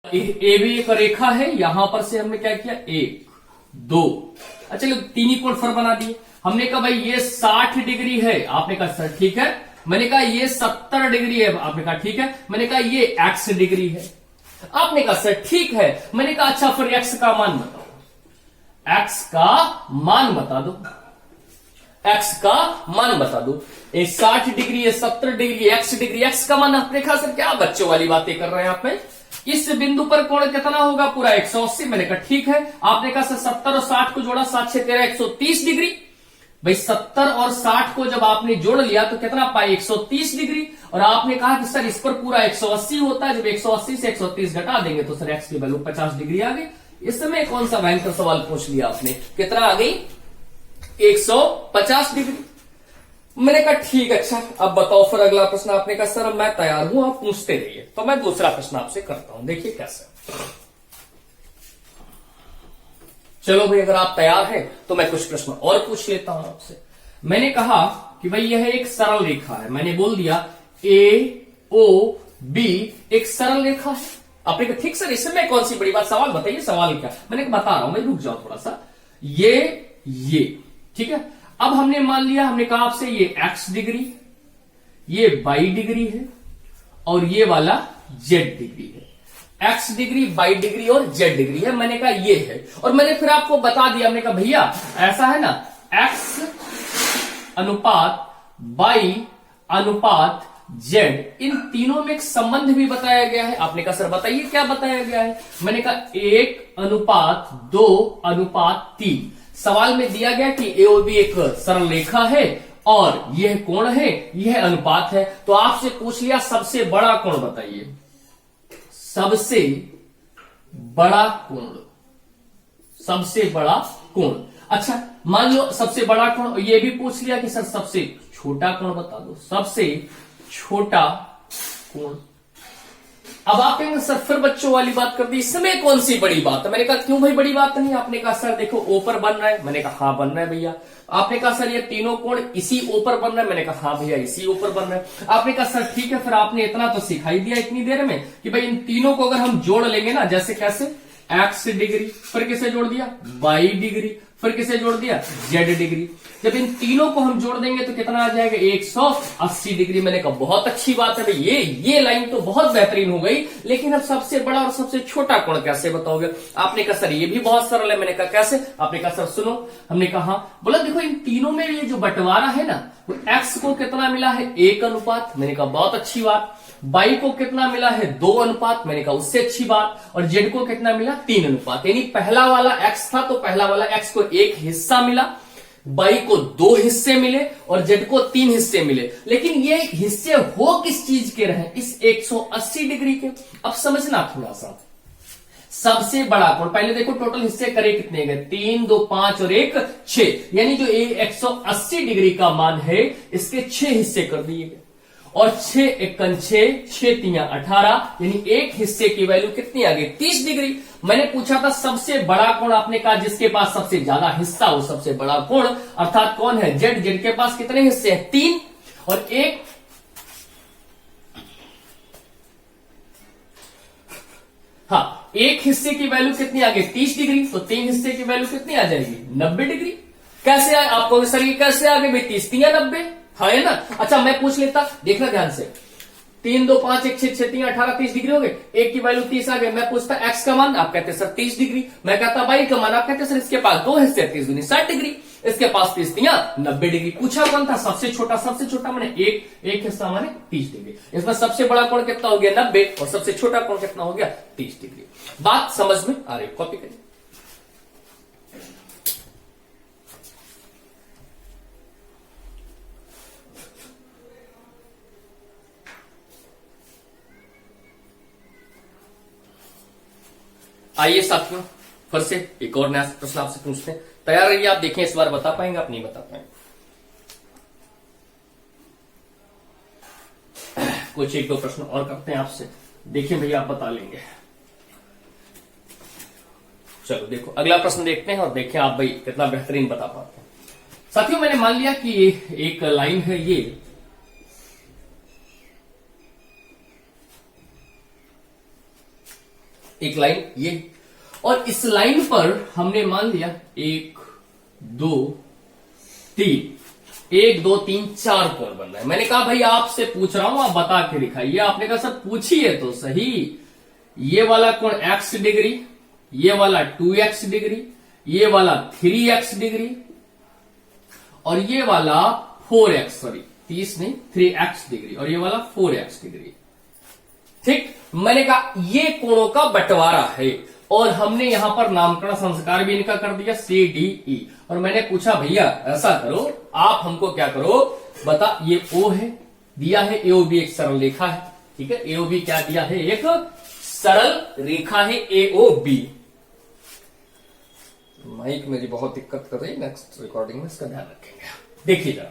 ए भी एक रेखा है, यहां पर से हमने क्या किया, एक दो, अच्छा चलो तीन ही कोण पर बना दिए। हमने कहा भाई ये 60 डिग्री है, आपने कहा सर ठीक है। मैंने कहा ये 70 डिग्री है, आपने कहा ठीक है। मैंने कहा ये एक्स डिग्री है, आपने कहा सर ठीक है। मैंने कहा अच्छा फिर एक्स का मान बताओ, एक्स का मान बता दो, एक्स का मान बता दो। ये 60 डिग्री है, 70 डिग्री, एक्स डिग्री, एक्स का मान। आपने कहा सर क्या बच्चों वाली बातें कर रहे हैं आप में, इस बिंदु पर कोण कितना होगा, पूरा 180। मैंने कहा ठीक है। आपने कहा सर 70 और 60 को जोड़ा, 7 6 13 130 डिग्री। भाई 70 और 60 को जब आपने जोड़ लिया तो कितना पाए, 130 डिग्री। और आपने कहा कि सर इस पर पूरा 180 होता है, जब 180 से 130 घटा देंगे तो सर एक्स की वैल्यू 50 डिग्री आ गई। इस समय कौन सा भयंकर सवाल पूछ लिया आपने, कितना आ गई, 150 डिग्री। मैंने कहा ठीक, अच्छा अब बताओ फिर अगला प्रश्न। आपने कहा सर मैं तैयार हूं, आप पूछते रहिए। तो मैं दूसरा प्रश्न आपसे करता हूं, देखिए कैसे। चलो भाई अगर आप तैयार हैं तो मैं कुछ प्रश्न और पूछ लेता हूं आपसे। मैंने कहा कि भाई यह एक सरल रेखा है, मैंने बोल दिया ए ओ बी एक सरल रेखा है। आपने कहा ठीक सर इसमें कौन सी बड़ी बात, सवाल बताइए, सवाल क्या। मैंने कहा बता रहा हूं मैं, रुक जाओ थोड़ा सा। ये ठीक है। अब हमने मान लिया, हमने कहा आपसे ये एक्स डिग्री, ये वाई डिग्री है और ये वाला जेड डिग्री है। एक्स डिग्री, वाई डिग्री और जेड डिग्री है। मैंने कहा ये है, और मैंने फिर आपको बता दिया, हमने कहा भैया ऐसा है ना, एक्स अनुपात वाई अनुपात जेड, इन तीनों में एक संबंध भी बताया गया है। आपने कहा सर बताइए क्या बताया गया है। मैंने कहा 1:2:3। सवाल में दिया गया कि ए और बी एक सरल रेखा है और यह कोण है, यह अनुपात है। तो आपसे पूछ लिया सबसे बड़ा कोण बताइए, सबसे बड़ा कोण, सबसे बड़ा कोण। अच्छा मान लो सबसे बड़ा कोण, यह भी पूछ लिया कि सर सबसे छोटा कोण बता दो, सबसे छोटा कोण। अब आप कहेंगे सर फिर बच्चों वाली बात कर दी, इसमें कौन सी बड़ी बात है। मैंने कहा क्यों भाई बड़ी बात नहीं। आपने कहा सर देखो ओ पर बन रहा है। मैंने कहा हाँ बन रहा है भैया। आपने कहा सर ये तीनों कोण इसी ओ पर बन रहा है। मैंने कहा हाँ भैया इसी ओ पर बन रहा है। आपने कहा सर ठीक है, फिर आपने इतना तो सिखाई दिया इतनी देर में कि भाई इन तीनों को अगर हम जोड़ लेंगे ना, जैसे कैसे, एक्स डिग्री, फिर किसे जोड़ दिया, वाई डिग्री, फिर किसे जोड़ दिया, जेड डिग्री। जब इन तीनों को हम जोड़ देंगे तो कितना आ जाएगा, 180 डिग्री। मैंने कहा बहुत अच्छी बात है भाई, ये लाइन तो बहुत बेहतरीन हो गई, लेकिन अब सबसे बड़ा और सबसे छोटा कोण कैसे बताओगे। आपने कहा सर ये भी बहुत सरल है। मैंने कहा कैसे। आपने कहा सर सुनो। हमने कहा बोला देखो इन तीनों में ये जो बंटवारा है ना, वो एक्स को कितना मिला है, 1 अनुपात। मैंने कहा बहुत अच्छी बात। वाई को कितना मिला है, 2 अनुपात। मैंने कहा उससे अच्छी बात। और जेड को कितना मिला, 3 अनुपात। यानी पहला वाला एक्स था तो पहला वाला एक्स को 1 हिस्सा मिला, वाई को 2 हिस्से मिले और जेड को 3 हिस्से मिले। लेकिन ये हिस्से हो किस चीज के रहे, इस 180 डिग्री के। अब समझना थोड़ा सा, सबसे बड़ा कोण, पहले देखो टोटल हिस्से करे कितने गए, 3 2 5 और 1 6। यानी जो 180 डिग्री का मान है इसके 6 हिस्से कर दिए गए। और 6 1 6, 6 3 18, यानी एक हिस्से की वैल्यू कितनी आ गई, 30 डिग्री। मैंने पूछा था सबसे बड़ा कोण, आपने कहा जिसके पास सबसे ज्यादा हिस्सा हो सबसे बड़ा कोण, अर्थात कौन है, जेड। जेड के पास कितने हिस्से हैं, 3 और 1। हाँ, एक हिस्से की वैल्यू कितनी आ गई, 30 डिग्री। तो 3 हिस्से की वैल्यू कितनी आ जाएगी, 90 डिग्री। कैसे आए आपको सर, ये कैसे आ गए भाई, 30 3 90, हाँ है ना। अच्छा मैं पूछ लेता, देखना ध्यान से, 3 2 5 1 6 6 3 18 30 डिग्री हो गए, एक की वैल्यू 30 आ गई। मैं पूछता एक्स का मान, आप कहते सर 30 डिग्री। मैं कहता वाई का मान, आप कहते सर इसके पास 2 हिस्से, 30 दूनी 60 डिग्री, इसके पास 30 3 90 डिग्री। पूछा कौन था, सबसे छोटा। सबसे छोटा मैंने एक हिस्सा माने 30 डिग्री। इसमें सबसे बड़ा कोण कितना हो गया, 90, और सबसे छोटा कोण कितना हो गया, 30 डिग्री। बात समझ में आ रही, कॉपी करिए। आइए साथियों फिर से एक और नया प्रश्न आपसे पूछते हैं। तैयार रहिए आप, देखें इस बार बता पाएंगे आप नहीं बता पाएंगे। कुछ 1 2 प्रश्न और करते हैं आपसे, देखिए भैया आप बता लेंगे। चलो देखो अगला प्रश्न देखते हैं और देखें आप भाई कितना बेहतरीन बता पाते हैं। साथियों मैंने मान लिया कि एक लाइन है, ये एक लाइन ये, और इस लाइन पर हमने मान लिया 1 2 3, 1 2 3 4 कोण बन रहा है। मैंने कहा भाई आपसे पूछ रहा हूं, आप बता के दिखाइए। आपने कहा सर पूछिए तो सही। ये वाला कोण x डिग्री, ये वाला 2x डिग्री, ये वाला 3x डिग्री, और ये वाला 4x, सॉरी 30 नहीं 3x डिग्री, और ये वाला 4x डिग्री। ठीक, मैंने कहा ये कोणों का बंटवारा है, और हमने यहां पर नामकरण संस्कार भी इनका कर दिया CDE। और मैंने पूछा भैया ऐसा करो, आप हमको क्या करो बता, ये O है दिया है, AOB एक सरल रेखा है, ठीक है, AOB क्या दिया है, एक सरल रेखा है AOB। माइक मेरी बहुत दिक्कत कर रही है, नेक्स्ट रिकॉर्डिंग में इसका ध्यान रखेंगे। देखिए जरा,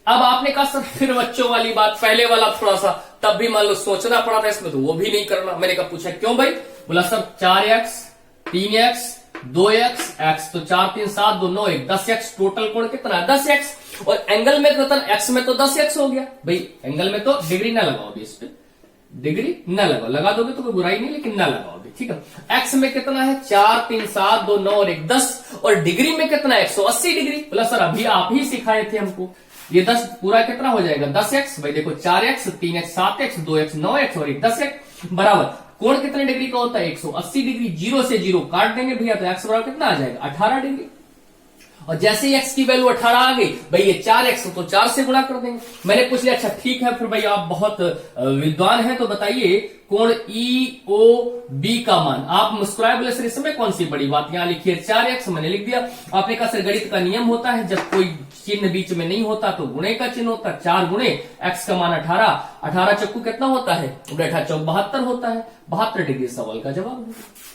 अब आपने कहा सर फिर बच्चों वाली बात, पहले वाला थोड़ा सा तब भी मान लो सोचना पड़ा था इसमें, तो वो भी नहीं करना। मैंने कहा पूछा क्यों भाई, बोला sir 4x 3x 2x, x तो 4 3 7 2 9 1 10x, टोटल कोण कितना है 10x, और एंगल में कितना x में तो 10x हो गया। भाई एंगल में तो डिग्री ना लगाओ अभी, इस पे डिग्री न लगाओ, लगा दोगे तो कोई बुराई नहीं, लेकिन न लगाओ अभी, ठीक है। x में कितना है 4 3 7 2 9 और 1 10, और डिग्री में कितना है 180 डिग्री। बोला सर अभी आप ही सिखाए थे हमको, ये 10 पूरा कितना हो जाएगा 10x। भाई देखो 4x 3x 7x 2x 9x और 1 10x बराबर कोण कितने डिग्री का होता है 180 डिग्री। 0 से 0 काट देंगे भैया, तो x बराबर कितना आ जाएगा 18 डिग्री। और जैसे ही x की वैल्यू 18 आ गई, भाई ये 4x तो 4 से गुणा कर देंगे। मैंने पूछ लिया अच्छा ठीक है, फिर भाई आप बहुत विद्वान हैं तो बताइए कोण EOB का मान। आप मुस्कुराए, बोले सर इसमें कौन सी बड़ी बात, यहां लिखिए 4x, मैंने लिख दिया। आपने कहा सर गणित का नियम होता है जब कोई चिन्ह बीच में नहीं होता तो गुणे का चिन्ह होता है, 4 गुणे x का मान 18, 18 चक्कू कितना होता है, 18 चौक 72 होता है, 72 डिग्री सवाल का जवाब है।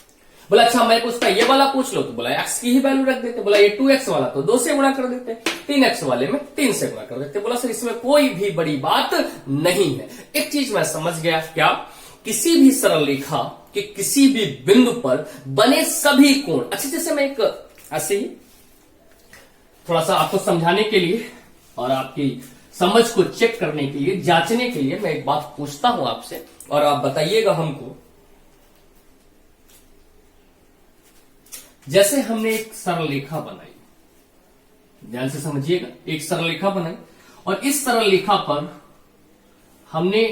बोला अच्छा मैं पूछता ये वाला पूछ लो, तो बोला x की ही वैल्यू रख देते। बोला ये 2x वाला तो 2 से गुणा कर देते, 3x वाले में 3 से गुणा कर देते। बोला सर इसमें कोई भी बड़ी बात नहीं है। एक चीज मैं समझ गया, क्या, किसी भी सरल रेखा के किसी भी बिंदु पर बने सभी कोण, अच्छे जैसे मैं एक ऐसे ही थोड़ा सा आपको समझाने के लिए और आपकी समझ को चेक करने के लिए, जांचने के लिए मैं एक बात पूछता हूं आपसे, और आप बताइएगा हमको। जैसे हमने एक सरल रेखा बनाई, ध्यान से समझिएगा, एक सरल रेखा बनाई, और इस सरल रेखा पर हमने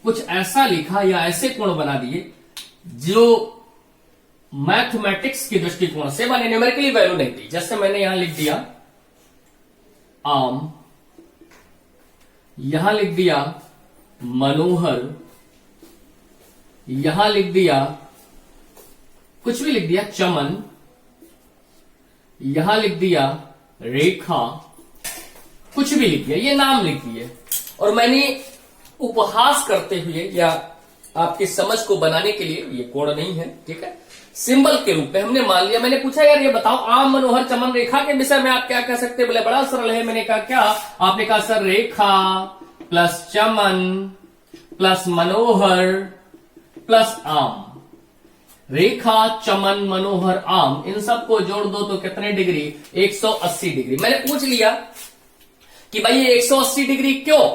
कुछ ऐसा लिखा या ऐसे कोण बना दिए जो मैथमेटिक्स की दृष्टिकोण से बने, न्यूमेरिकली वैल्यू नहीं थी। जैसे मैंने यहां लिख दिया आम, यहां लिख दिया मनोहर, यहां लिख दिया कुछ भी लिख दिया चमन, यहां लिख दिया रेखा, कुछ भी लिख दिया, ये नाम लिख दिए, और मैंने उपहास करते हुए या आपकी समझ को बनाने के लिए, ये कोण नहीं है ठीक है, सिंबल के रूप में हमने मान लिया। मैंने पूछा यार ये बताओ आम मनोहर चमन रेखा के विषय में आप क्या कह सकते हैं, बोले बड़ा सरल है। मैंने कहा क्या, आपने कहा सर रेखा प्लस चमन प्लस मनोहर प्लस आम, रेखा चमन मनोहर आम, इन सबको जोड़ दो तो कितने डिग्री 180 डिग्री। मैंने पूछ लिया कि भाई ये 180 डिग्री क्यों,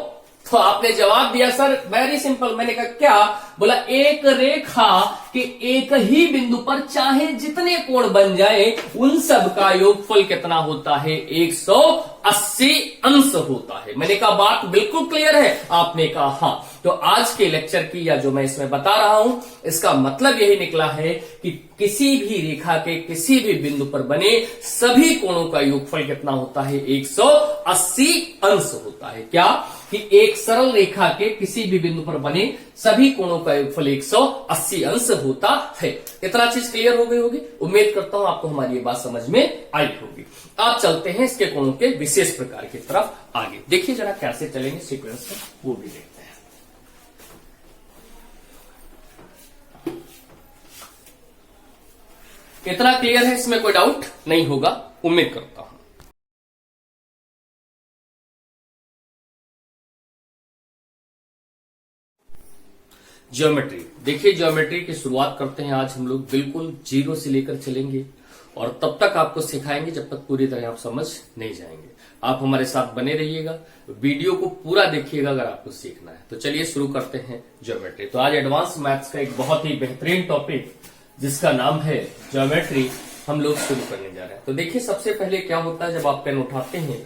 तो आपने जवाब दिया सर वेरी सिंपल। मैंने कहा क्या, बोला एक रेखा के एक ही बिंदु पर चाहे जितने कोण बन जाए उन सब का योगफल कितना होता है 180 अंश होता है। मैंने कहा बात बिल्कुल क्लियर है, आपने कहा हाँ। तो आज के लेक्चर की या जो मैं इसमें बता रहा हूं इसका मतलब यही निकला है कि किसी भी रेखा के किसी भी बिंदु पर बने सभी कोणों का योगफल कितना होता है 180 अंश होता है। क्या कि एक सरल रेखा के किसी भी बिंदु पर बने सभी कोणों का योगफल 180 अंश होता है। इतना चीज क्लियर हो गई होगी, उम्मीद करता हूं आपको हमारी ये बात समझ में आई होगी। आप चलते हैं इसके कोणों के विशेष प्रकार की तरफ आगे। देखिए जरा कैसे चलेंगे सीक्वेंस में, वो भी देखते हैं। इतना क्लियर है, इसमें कोई डाउट नहीं होगा, उम्मीद करता हूं। ज्योमेट्री, देखिए ज्योमेट्री की शुरुआत करते हैं। आज हम लोग बिल्कुल 0 से लेकर चलेंगे और तब तक आपको सिखाएंगे जब तक पूरी तरह आप समझ नहीं जाएंगे। आप हमारे साथ बने रहिएगा, वीडियो को पूरा देखिएगा अगर आपको सीखना है। तो चलिए शुरू करते हैं ज्योमेट्री। तो आज एडवांस मैथ्स का एक बहुत ही बेहतरीन टॉपिक जिसका नाम है ज्योमेट्री हम लोग शुरू करने जा रहे हैं। तो देखिए सबसे पहले क्या होता है जब आप पेन उठाते हैं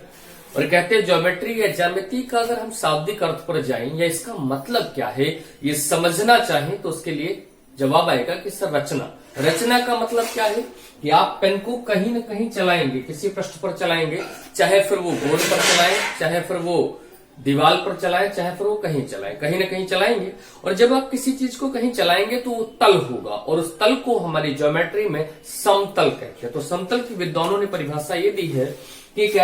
और कहते हैं ज्योमेट्री या ज्यामिति का अगर हम शाब्दिक अर्थ पर जाएं या इसका मतलब क्या है ये समझना चाहें तो उसके लिए जवाब आएगा कि सर रचना। रचना का मतलब क्या है कि आप पेन को कहीं न कहीं चलाएंगे, किसी पृष्ठ पर चलाएंगे, चाहे फिर वो बोर्ड पर चलाएं, चाहे फिर वो दीवार पर चलाएं, चाहे फिर वो कहीं चलाएं, कहीं न कहीं चलाएंगे। और जब आप किसी चीज को कहीं चलाएंगे तो वो तल होगा और उस तल को हमारी ज्योमेट्री में समतल कहते हैं। तो समतल की विद्वानों ने परिभाषा ये दी है कि एक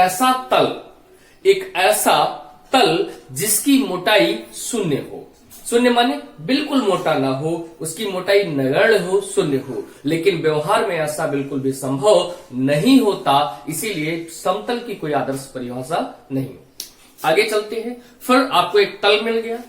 ऐसा तल जिसकी मोटाई शून्य हो। शून्य माने बिल्कुल मोटा ना हो, उसकी मोटाई नगण्य हो, शून्य हो, लेकिन व्यवहार में ऐसा बिल्कुल भी संभव नहीं होता, इसीलिए समतल की कोई आदर्श परिभाषा नहीं। आगे चलते हैं। फिर आपको एक तल मिल गया,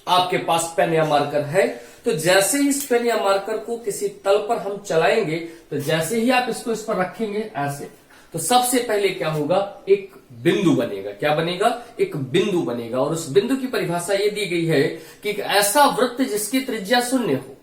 आपके पास पेन या मार्कर है, तो जैसे ही इस पेन या मार्कर को किसी तल पर हम चलाएंगे तो जैसे ही आप इसको इस पर रखेंगे ऐसे, तो सबसे पहले क्या होगा, एक बिंदु बनेगा। क्या बनेगा? एक बिंदु बनेगा। और उस बिंदु की परिभाषा ये दी गई है कि एक ऐसा वृत्त जिसकी त्रिज्या शून्य हो,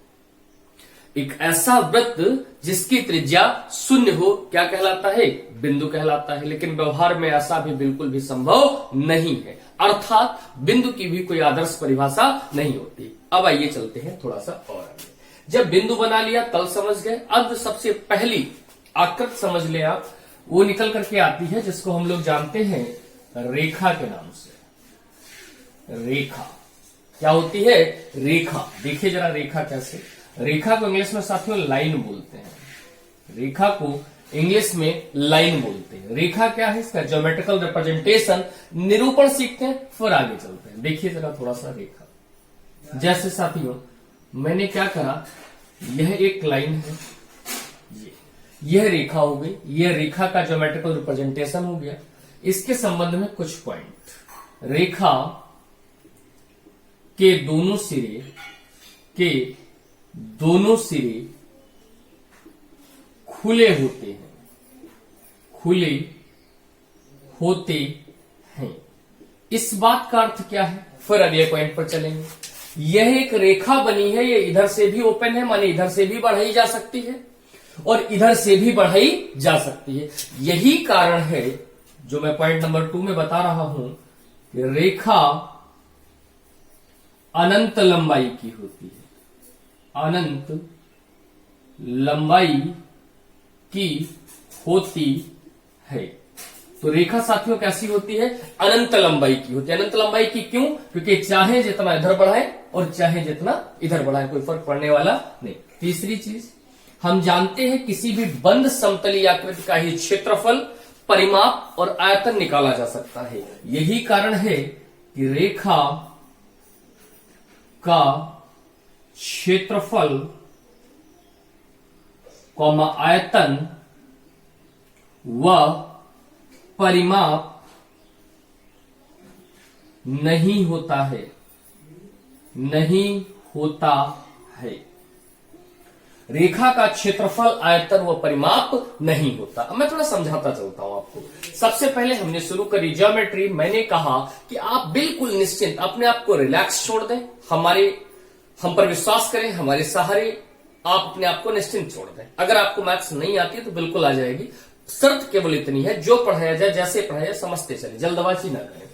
एक ऐसा वृत्त जिसकी त्रिज्या शून्य हो क्या कहलाता है? बिंदु कहलाता है। लेकिन व्यवहार में ऐसा भी बिल्कुल भी संभव नहीं है, अर्थात बिंदु की भी कोई आदर्श परिभाषा नहीं होती। अब आइए चलते हैं थोड़ा सा और आगे। जब बिंदु बना लिया, तल समझ गए, अब सबसे पहली आकृति समझ ले आप, वो निकल करके आती है जिसको हम लोग जानते हैं रेखा के नाम से। रेखा क्या होती है? रेखा। देखिए जरा रेखा कैसे, रेखा को इंग्लिश में साथियों लाइन बोलते हैं। रेखा को इंग्लिश में लाइन बोलते हैं। रेखा क्या है? इसका ज्योमेट्रिकल रिप्रेजेंटेशन, निरूपण सीखते हैं फिर आगे चलते हैं। देखिए जरा थोड़ा सा रेखा। जैसे साथियों मैंने क्या करा, यह एक लाइन है, यह रेखा हो गई, यह रेखा का ज्योमेट्रिकल रिप्रेजेंटेशन हो गया। इसके संबंध में कुछ पॉइंट, रेखा के दोनों सिरे खुले होते हैं। इस बात का अर्थ क्या है? फिर अगले पॉइंट पर चलेंगे। यह एक रेखा बनी है, ये इधर से भी ओपन है, माने इधर से भी बढ़ाई जा सकती है और इधर से भी बढ़ाई जा सकती है। यही कारण है जो मैं पॉइंट नंबर 2 में बता रहा हूं कि रेखा अनंत लंबाई की होती है, अनंत लंबाई की होती है। तो रेखा साथियों कैसी होती है? अनंत लंबाई की होती है। अनंत लंबाई की क्यों? क्योंकि चाहे जितना इधर बढ़ाए और चाहे जितना इधर बढ़ाए कोई फर्क पड़ने वाला नहीं। तीसरी चीज, हम जानते हैं किसी भी बंद समतलीय आकृति का ही क्षेत्रफल, परिमाप और आयतन निकाला जा सकता है। यही कारण है कि रेखा का क्षेत्रफल आयतन व परिमाप नहीं होता है। रेखा का क्षेत्रफल, आयतन व परिमाप नहीं होता। अब मैं थोड़ा समझाता चलता हूं आपको। सबसे पहले हमने शुरू करी ज्योमेट्री। मैंने कहा कि आप बिल्कुल निश्चिंत अपने आप को रिलैक्स छोड़ दें, हम पर विश्वास करें, हमारे सहारे आप अपने आप को निश्चिंत छोड़ दें। अगर आपको मैथ्स नहीं आती है तो बिल्कुल आ जाएगी। शर्त केवल इतनी है, जो पढ़ाया जाए, जैसे पढ़ाया जाए, समझते चले, जल्दबाजी ना करें।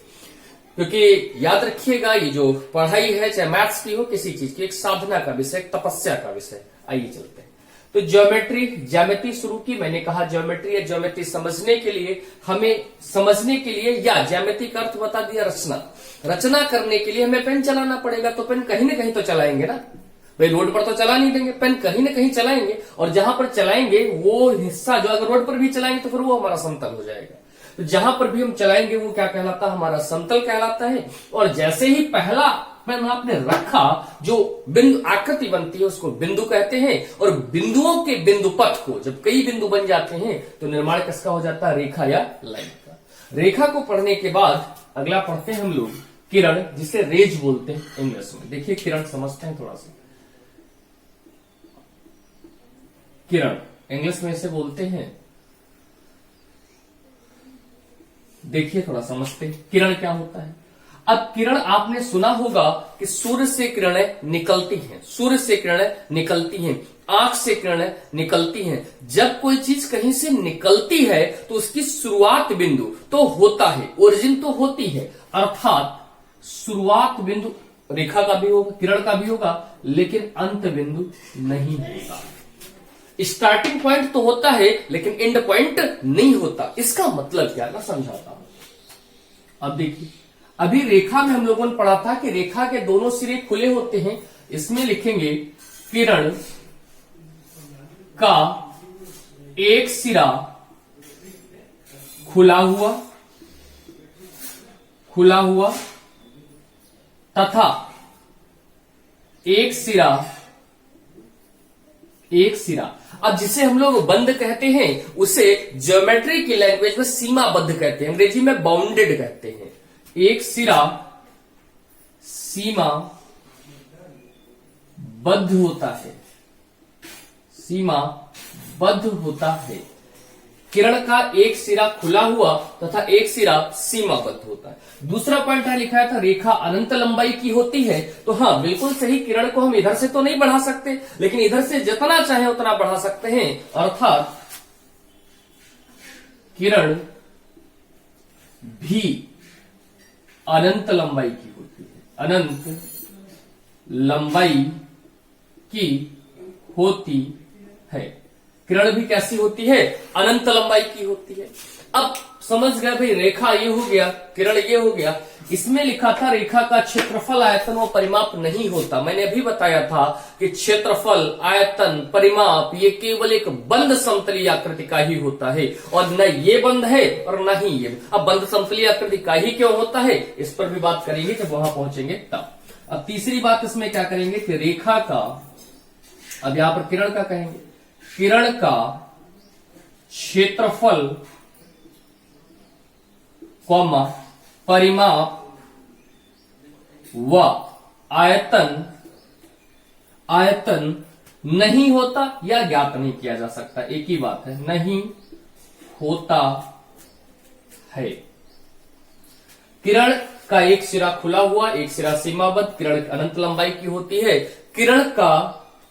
क्योंकि याद रखिएगा ये जो पढ़ाई है, चाहे मैथ्स की हो, किसी चीज की, एक साधना का विषय, एक तपस्या का विषय। आइए चलते हैं। तो ज्योमेट्री शुरू की। मैंने कहा ज्योमेट्री समझने के लिए या ज्योमेट्री का अर्थ बता दिया रचना करने के लिए हमें पेन चलाना पड़ेगा। तो पेन कहीं ना कहीं तो चलाएंगे ना भाई, रोड पर तो चला नहीं देंगे, पेन कहीं ना कहीं चलाएंगे। और जहां पर चलाएंगे वो हिस्सा जो अगर रोड पर भी चलाएंगे तो फिर वो हमारा समतल हो जाएगा। तो जहां पर भी हम चलाएंगे वो क्या कहलाता है? हमारा समतल कहलाता है। और जैसे ही पहला पेन आपने रखा, जो बिंदु आकृति बनती है उसको बिंदु कहते हैं। और बिंदुओं के बिंदु पथ को, जब कई बिंदु बन जाते हैं तो निर्माण किसका हो जाता है? रेखा या लाइन का। रेखा को पढ़ने के बाद अगला पढ़ते हैं हम लोग किरण, जिसे रेज बोलते हैं इंग्लिश में। देखिए किरण समझते हैं थोड़ा सा। किरण इंग्लिश में इसे बोलते हैं देखिए थोड़ा समझते हैं किरण क्या होता है। अब किरण आपने सुना होगा कि सूर्य से किरणें निकलती हैं, सूर्य से किरणें निकलती हैं, आंख से किरणें निकलती हैं। जब कोई चीज कहीं से निकलती है तो उसकी शुरुआत बिंदु तो होता है, ओरिजिन तो होती है, अर्थात शुरुआत बिंदु रेखा का भी होगा, किरण का भी होगा, लेकिन अंत बिंदु नहीं होता। स्टार्टिंग पॉइंट तो होता है लेकिन एंड पॉइंट नहीं होता। इसका मतलब क्या, मैं समझाता हूं। अब देखिए, अभी रेखा में हम लोगों ने पढ़ा था कि रेखा के दोनों सिरे खुले होते हैं। इसमें लिखेंगे किरण का एक सिरा खुला हुआ तथा एक सिरा अब जिसे हम लोग बंद कहते हैं उसे ज्योमेट्री की लैंग्वेज में सीमाबद्ध कहते हैं, अंग्रेजी में बाउंडेड कहते हैं। एक सिरा सीमा बद्ध होता है। किरण का एक सिरा खुला हुआ तथा एक सिरा सीमाबद्ध होता है। दूसरा पॉइंट है लिखा था रेखा अनंत लंबाई की होती है। तो हाँ बिल्कुल सही, किरण को हम इधर से तो नहीं बढ़ा सकते लेकिन इधर से जितना चाहे उतना बढ़ा सकते हैं, अर्थात किरण भी अनंत लंबाई की होती है, अनंत लंबाई की होती है। किरण भी कैसी होती है, अनंत लंबाई की होती है। अब समझ गए भाई, रेखा ये हो गया, किरण ये हो गया। इसमें लिखा था रेखा का क्षेत्रफल आयतन व परिमाप नहीं होता। मैंने अभी बताया था कि क्षेत्रफल आयतन परिमाप ये केवल एक बंद समतलीय आकृति का ही होता है और न ये बंद है और न ही ये। अब बंद समतलीय आकृति का ही क्यों होता है इस पर भी बात करेंगे जब वहां पहुंचेंगे तब। अब तीसरी बात इसमें क्या करेंगे कि रेखा का, अब यहां पर किरण का कहेंगे, किरण का क्षेत्रफल कॉमा परिमाप व आयतन नहीं होता या ज्ञात नहीं किया जा सकता, एक ही बात है, नहीं होता है। किरण का एक सिरा खुला हुआ, एक सिरा सीमाबद्ध, किरण अनंत लंबाई की होती है। किरण का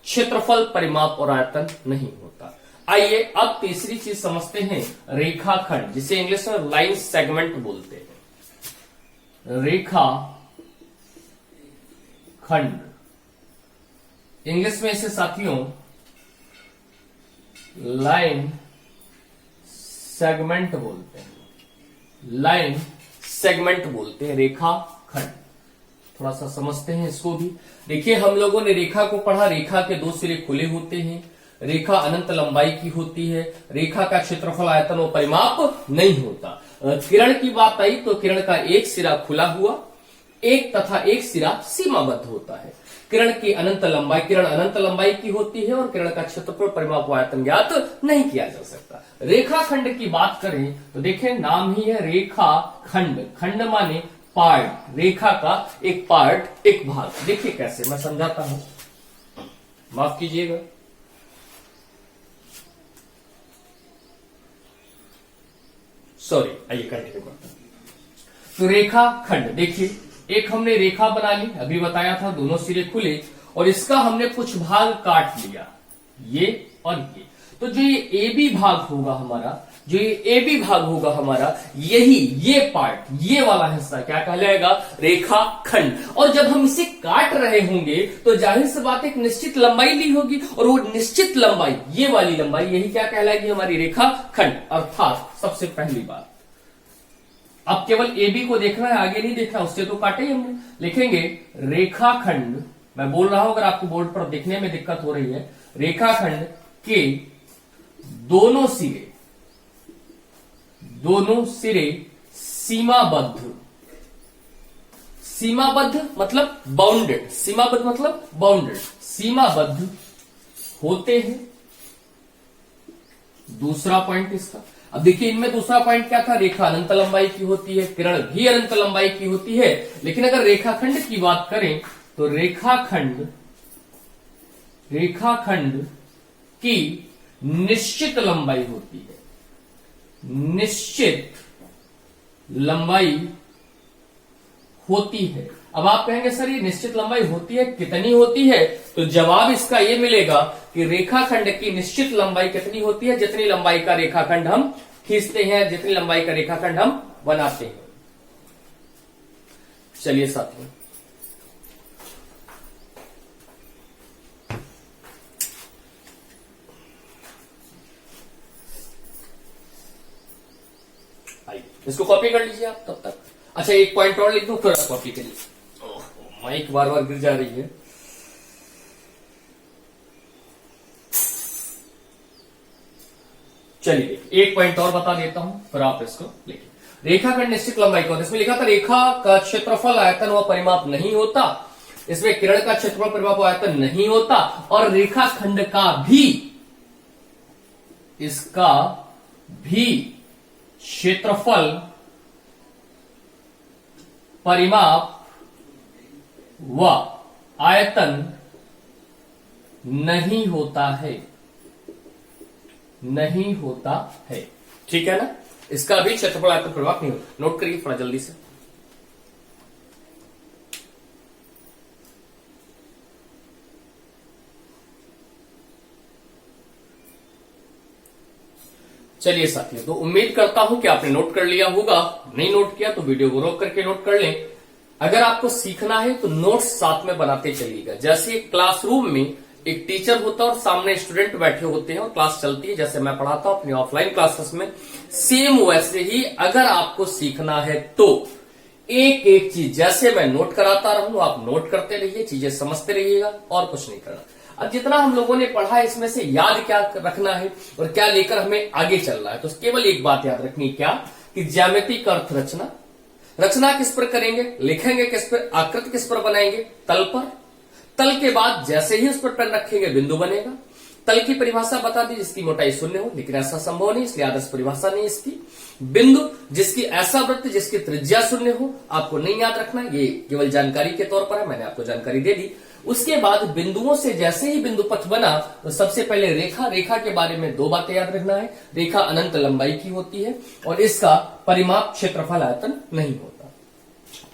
क्षेत्रफल परिमाप और आयतन नहीं होता। आइए अब तीसरी चीज समझते हैं, रेखाखंड, जिसे इंग्लिश में लाइन सेगमेंट बोलते हैं। रेखा खंड, इंग्लिश में इसे साथियों लाइन सेगमेंट बोलते हैं, लाइन सेगमेंट बोलते हैं, रेखा खंड। थोड़ा सा समझते हैं इसको भी। देखिए हम लोगों ने रेखा को पढ़ा, रेखा के दो सिरे खुले होते हैं, रेखा अनंत लंबाई की होती है, रेखा का क्षेत्रफल आयतन और परिमाप नहीं होता। किरण की बात आई तो किरण का एक सिरा खुला हुआ, एक तथा एक सिरा सीमाबद्ध होता है। किरण अनंत लंबाई की होती है और किरण का क्षेत्रफल परिमाप आयतन ज्ञात नहीं किया जा सकता। रेखाखंड की बात करें तो देखें नाम ही है रेखा खंड, खंड माने पार्ट, रेखा का एक पार्ट, एक भाग। देखिए कैसे, मैं समझाता हूं, माफ कीजिएगा। सॉरी, आइए कंटिन्यू करते हैं। तो रेखा खंड, देखिए एक हमने रेखा बना ली, अभी बताया था दोनों सिरे खुले, और इसका हमने कुछ भाग काट लिया, ये और ये। तो जो ये ए बी भाग होगा हमारा, जो ये ए बी भाग होगा हमारा, यही ये पार्ट, ये वाला हिस्सा क्या कहलाएगा, रेखा खंड। और जब हम इसे काट रहे होंगे तो जाहिर सी बात एक निश्चित लंबाई ली होगी, और वो निश्चित लंबाई, ये वाली लंबाई, यही क्या कहलाएगी, हमारी रेखा खंड। अर्थात सबसे पहली बात, अब केवल ए बी को देखना है, आगे नहीं देखना, उससे तो काटे ही हमने। लिखेंगे रेखाखंड, मैं बोल रहा हूं अगर आपको बोर्ड पर देखने में दिक्कत हो रही है, रेखाखंड के दोनों सिरे सीमाबद्ध, सीमाबद्ध मतलब बाउंडेड, सीमाबद्ध मतलब बाउंडेड, सीमाबद्ध होते हैं। दूसरा पॉइंट इसका, अब देखिए इनमें दूसरा पॉइंट क्या था, रेखा अनंत लंबाई की होती है, किरण भी अनंत लंबाई की होती है। लेकिन अगर रेखाखंड की बात करें तो रेखाखंड की निश्चित लंबाई होती है, निश्चित लंबाई होती है। अब आप कहेंगे सर ये निश्चित लंबाई होती है, कितनी होती है? तो जवाब इसका ये मिलेगा कि रेखाखंड की निश्चित लंबाई कितनी होती है, जितनी लंबाई का रेखाखंड हम खींचते हैं, जितनी लंबाई का रेखाखंड हम बनाते हैं। चलिए साथियों, इसको कॉपी कर लीजिए आप तब तक। अच्छा, एक पॉइंट और लिख दूं फिर आप कॉपी करिए। माइक बार बार गिर जा रही है। चलिए एक पॉइंट और बता देता हूं, फिर आप इसको लिखिए। रेखाखंड निश्चित लंबाई का, इसमें लिखा था रेखा का क्षेत्रफल आयतन व परिमाप नहीं होता, इसमें किरण का क्षेत्रफल परिमाप व आयतन नहीं होता, और रेखाखंड का भी, इसका भी क्षेत्रफल परिमाप व आयतन नहीं होता है, नहीं होता है। ठीक है ना? इसका भी क्षेत्रफल आयतन परिमाप नहीं होता। नोट करिए थोड़ा जल्दी से। चलिए साथियों, तो उम्मीद करता हूं कि आपने नोट कर लिया होगा। नहीं नोट किया तो वीडियो को रोक करके नोट कर लें। अगर आपको सीखना है तो नोट्स साथ में बनाते चलिएगा। जैसे क्लासरूम में एक टीचर होता है और सामने स्टूडेंट बैठे होते हैं और क्लास चलती है, जैसे मैं पढ़ाता हूं अपनी ऑफलाइन क्लासेस में, सेम वैसे ही अगर आपको सीखना है तो एक एक चीज जैसे मैं नोट कराता रहूं, आप नोट करते रहिए, चीजें समझते रहिएगा और कुछ नहीं करना। अब जितना हम लोगों ने पढ़ा है इसमें से याद क्या रखना है और क्या लेकर हमें आगे चलना है, तो केवल एक बात याद रखनी, क्या कि ज्यामिति का अर्थ रचना। रचना किस पर करेंगे, लिखेंगे किस पर, आकृति किस पर बनाएंगे, तल पर। तल के बाद जैसे ही उस पर पेन रखेंगे बिंदु बनेगा। तल की परिभाषा बता दी जिसकी मोटाई 0 हो, लेकिन ऐसा संभव नहीं, इसलिए आदर्श परिभाषा नहीं इसकी। बिंदु जिसकी ऐसा वृत्त जिसकी त्रिज्या 0 हो, आपको नहीं याद रखना, ये केवल जानकारी के तौर पर है, मैंने आपको जानकारी दे दी। उसके बाद बिंदुओं से जैसे ही बिंदु पथ बना तो सबसे पहले रेखा। रेखा के बारे में 2 बातें याद रखना है, रेखा अनंत लंबाई की होती है और इसका परिमाप क्षेत्रफल आयतन नहीं होता।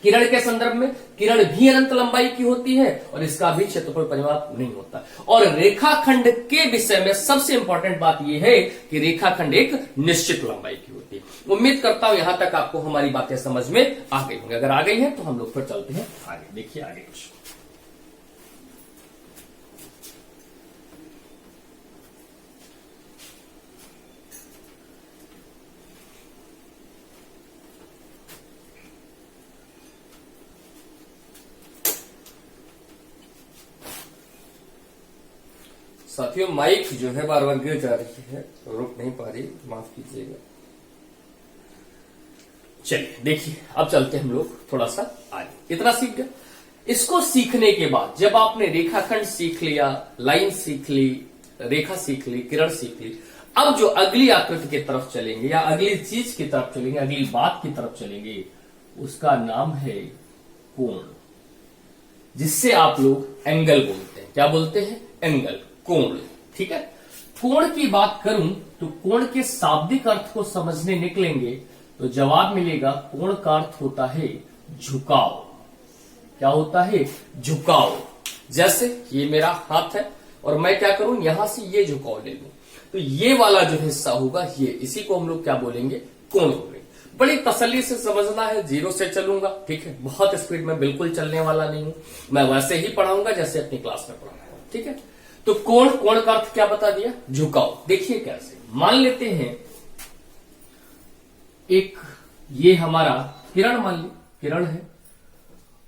किरण के संदर्भ में किरण भी अनंत लंबाई की होती है और इसका भी क्षेत्रफल परिमाप नहीं होता। और रेखाखंड के विषय में सबसे इंपॉर्टेंट बात यह है कि रेखाखंड एक निश्चित लंबाई की होती है। उम्मीद करता हूं यहां तक आपको हमारी बातें समझ में आ गई होंगी। अगर आ गई हैं तो हम लोग फिर चलते हैं आगे। देखिए आगे कुछ साथियों, माइक जो है बार बार गिर जा रही है, रुक नहीं पा रही, माफ कीजिएगा। चलिए देखिए, अब चलते हैं हम लोग थोड़ा सा आगे। इतना सीख गया। इसको सीखने के बाद जब आपने रेखाखंड सीख लिया, लाइन सीख ली, रेखा सीख ली, किरण सीख ली, अब जो अगली आकृति की तरफ चलेंगे या अगली चीज की तरफ चलेंगे, अगली बात की तरफ चलेंगे, उसका नाम है कोण, जिससे आप लोग एंगल बोलते हैं। क्या बोलते हैं? एंगल, कोण। ठीक है। कोण की बात करूं तो कोण के शाब्दिक अर्थ को समझने निकलेंगे तो जवाब मिलेगा, कोण का अर्थ होता है झुकाव। क्या होता है? झुकाव। जैसे ये मेरा हाथ है और मैं क्या करूं, यहां से ये झुकाव ले लूं, तो ये वाला जो हिस्सा होगा ये, इसी को हम लोग क्या बोलेंगे? कोण बोलेंगे। बड़ी तसल्ली से समझना है, 0 से चलूंगा। ठीक है, बहुत स्पीड में बिल्कुल चलने वाला नहीं हूं, मैं वैसे ही पढ़ाऊंगा जैसे अपनी क्लास में पढ़ाऊंगा। ठीक है। तो कोण, कोण का अर्थ क्या बता दिया? झुकाव। देखिए कैसे, मान लेते हैं एक ये हमारा किरण, मान ली किरण है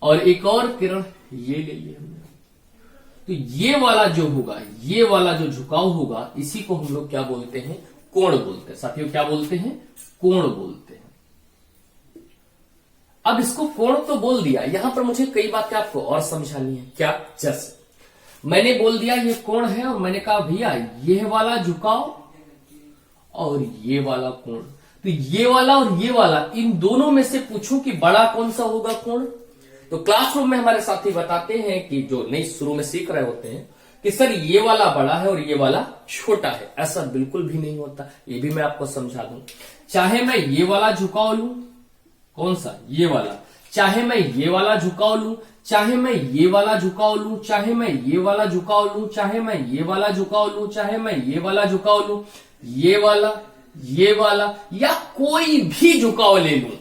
और एक और किरण ये ले ली हमने, तो ये वाला जो होगा, ये वाला जो झुकाव होगा, इसी को हम लोग क्या बोलते हैं? कोण बोलते हैं। साथियों क्या बोलते हैं? कोण बोलते हैं। अब इसको कोण तो बोल दिया, यहां पर मुझे कई बातें आपको और समझानी है। क्या? जैसे मैंने बोल दिया ये कोण है और मैंने कहा भैया ये वाला झुकाव और ये वाला कोण, तो ये वाला और ये वाला, इन दोनों में से पूछूं कि बड़ा कौन सा होगा कोण, तो क्लासरूम में हमारे साथी बताते हैं कि जो नई शुरू में सीख रहे होते हैं कि सर ये वाला बड़ा है और ये वाला छोटा है। ऐसा बिल्कुल भी नहीं होता, ये भी मैं आपको समझा दूं। चाहे मैं ये वाला झुकाव लूं कौन सा? ये वाला। चाहे मैं ये वाला झुकाव लूं, चाहे मैं ये वाला झुकाव लूं, चाहे मैं ये वाला झुकाव लूं, चाहे मैं ये वाला झुकाव लूं, चाहे मैं ये वाला झुकाव लूं, ये वाला या कोई भी झुकाव ले लूं,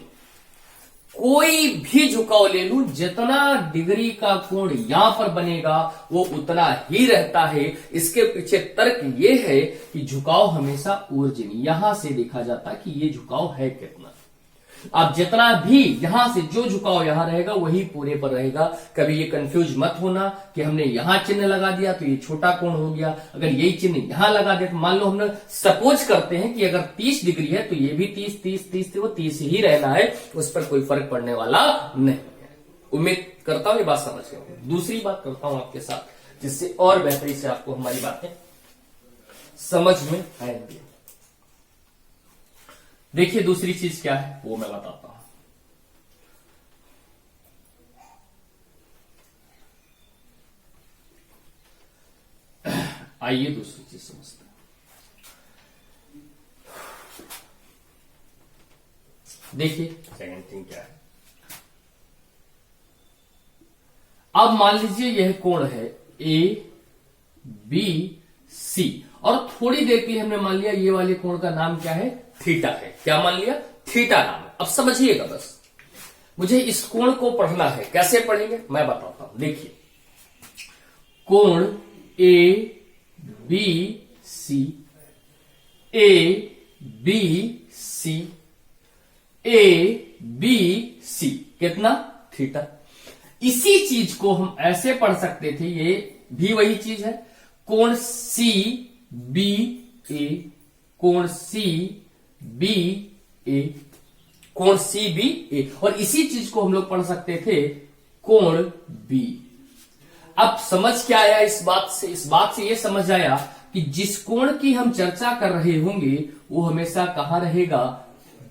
कोई भी झुकाव ले लूं, जितना डिग्री का कोण यहां पर बनेगा वो उतना ही रहता है। इसके पीछे तर्क ये है कि झुकाव हमेशा ओरिजिन यहां से देखा जाता है कि ये झुकाव है कितना। अब जितना भी यहां से जो झुकाव यहां रहेगा वही पूरे पर रहेगा। कभी ये कंफ्यूज मत होना कि हमने यहां चिन्ह लगा दिया तो ये छोटा कोण हो गया, अगर यही चिन्ह यहां लगा दे तो मान लो हमने सपोज करते हैं कि अगर 30 डिग्री है तो ये भी 30 वो 30 ही रहना है, उस पर कोई फर्क पड़ने वाला नहीं है। उम्मीद करता हूं ये बात समझ गए। दूसरी बात करता हूं आपके साथ जिससे और बेहतरी से आपको हमारी बातें समझ में आएंगी। देखिए दूसरी चीज क्या है वो मैं बताता हूं। आइए दूसरी चीज समझते हैं। देखिए सेकंड थिंग क्या है। अब मान लीजिए यह कोण है ए बी सी और थोड़ी देर के लिए हमने मान लिया ये वाले कोण का नाम क्या है? थीटा है। क्या मान लिया? थीटा नाम है। अब समझिएगा बस, मुझे इस कोण को पढ़ना है। कैसे पढ़ेंगे मैं बताता हूं। देखिए कोण A B C, A B C, A B C कितना? थीटा। इसी चीज को हम ऐसे पढ़ सकते थे, ये भी वही चीज है, कोण सी बी ए, कोण सी बी ए, कोण सी बी ए, और इसी चीज को हम लोग पढ़ सकते थे कोण बी। अब समझ क्या आया इस बात से? इस बात से यह समझ आया कि जिस कोण की हम चर्चा कर रहे होंगे वो हमेशा कहां रहेगा?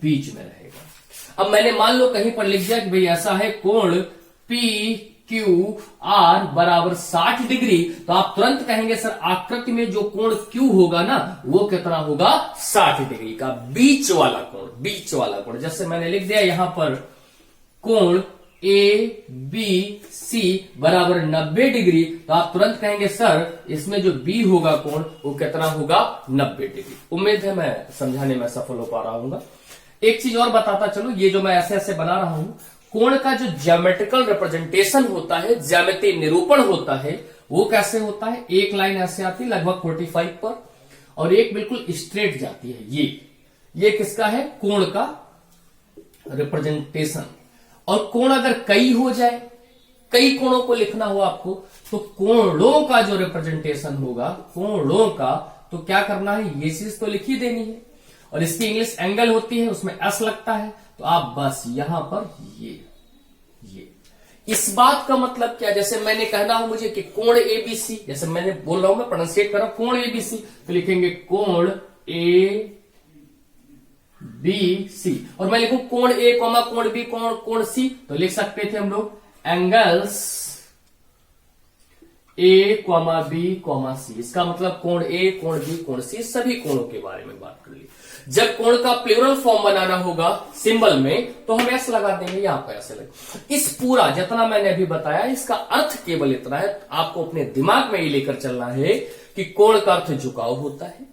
बीच में रहेगा। अब मैंने मान लो कहीं पर लिख दिया कि भाई ऐसा है कोण पी क्यू आर बराबर 60 डिग्री, तो आप तुरंत कहेंगे सर आकृति में जो कोण क्यू होगा ना वो कितना होगा? 60 डिग्री का, बीच वाला कोण, बीच वाला कोण। जैसे मैंने लिख दिया यहां पर कोण ए बी सी बराबर 90 डिग्री, तो आप तुरंत कहेंगे सर इसमें जो बी होगा कोण वो कितना होगा? 90 डिग्री। उम्मीद है मैं समझाने में सफल हो पा रहा हूं। एक चीज और बताता चलो, ये जो मैं ऐसे ऐसे बना रहा हूं, कोण का जो ज्योमेट्रिकल रिप्रेजेंटेशन होता है, ज्यामितीय निरूपण होता है, वो कैसे होता है? एक लाइन ऐसे आती है लगभग 45 पर और एक बिल्कुल स्ट्रेट जाती है। ये किसका है? कोण का रिप्रेजेंटेशन। और कोण अगर कई हो जाए, कई कोणों को लिखना हो आपको, तो कोणों का जो रिप्रेजेंटेशन होगा, कोणों का, तो क्या करना है? ये चीज तो लिख ही देनी है। और इसकी इंग्लिश एंगल होती है, उसमें एस लगता है, तो आप बस यहां पर ये इस बात का मतलब क्या? जैसे मैंने कहना हो मुझे कि कोण एबीसी, जैसे मैंने बोल रहा हूं, मैं प्रोनाउंसिएट कर रहा हूं कोण एबीसी, तो लिखेंगे कोण ए बी सी, और मैं लिखूं कोण ए कॉमा कोण बी कोण सी, तो लिख सकते थे हम लोग एंगल्स ए कॉमा बी कॉमा सी। इसका मतलब कोण ए, कोण बी, कोण सी, सभी कोणों के बारे में बात कर ली। जब कोण का प्लूरल फॉर्म बनाना होगा सिंबल में तो हम ऐसे लगा देंगे, यहां पर ऐसे लगे। इस पूरा जितना मैंने अभी बताया इसका अर्थ केवल इतना है, आपको अपने दिमाग में ये लेकर चलना है कि कोण का अर्थ झुकाव होता है।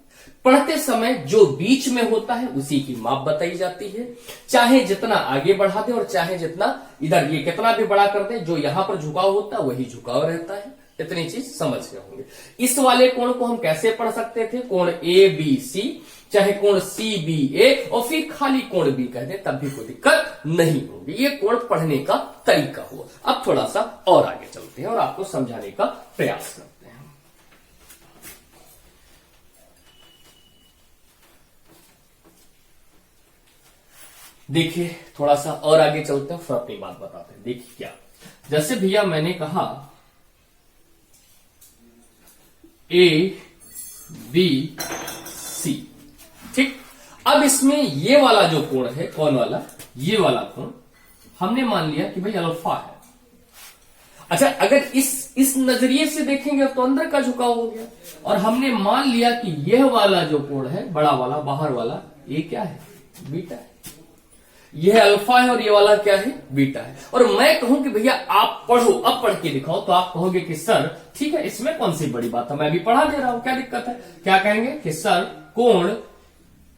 पढ़ते समय जो बीच में होता है उसी की माप बताई जाती है, चाहे जितना आगे बढ़ा दे और चाहे जितना इधर ये कितना भी बड़ा कर दे, जो यहां पर झुकाव होता है वही झुकाव रहता है। इतनी चीज समझ गए होंगे। इस वाले कोण को हम कैसे पढ़ सकते थे? कोण ए बी सी, चाहे कोण सी बी ए, और फिर खाली कोण बी कह दे, तब भी कोई दिक्कत नहीं होगी। ये कोण पढ़ने का तरीका हुआ। अब थोड़ा सा और आगे चलते हैं और आपको समझाने का प्रयास करते हैं। देखिए थोड़ा सा और आगे चलते हैं, फिर अपनी बात बताते हैं। देखिए क्या, जैसे भैया मैंने कहा ए बी सी, ठीक। अब इसमें ये वाला जो कोण है, कौन वाला? ये वाला कोण हमने मान लिया कि भाई अल्फा है। अच्छा, अगर इस नजरिए से देखेंगे तो अंदर का झुकाव हो गया, और हमने मान लिया कि यह वाला जो कोण है, बड़ा वाला बाहर वाला, ये क्या है? बीटा है। यह अल्फा है और ये वाला क्या है, बीटा है। और मैं कहूं कि भैया आप पढ़ो, अब पढ़ के दिखाओ, तो आप कहोगे कि सर ठीक है, इसमें कौन सी बड़ी बात है, मैं भी पढ़ा दे रहा हूं, क्या दिक्कत है। क्या कहेंगे कि सर कोण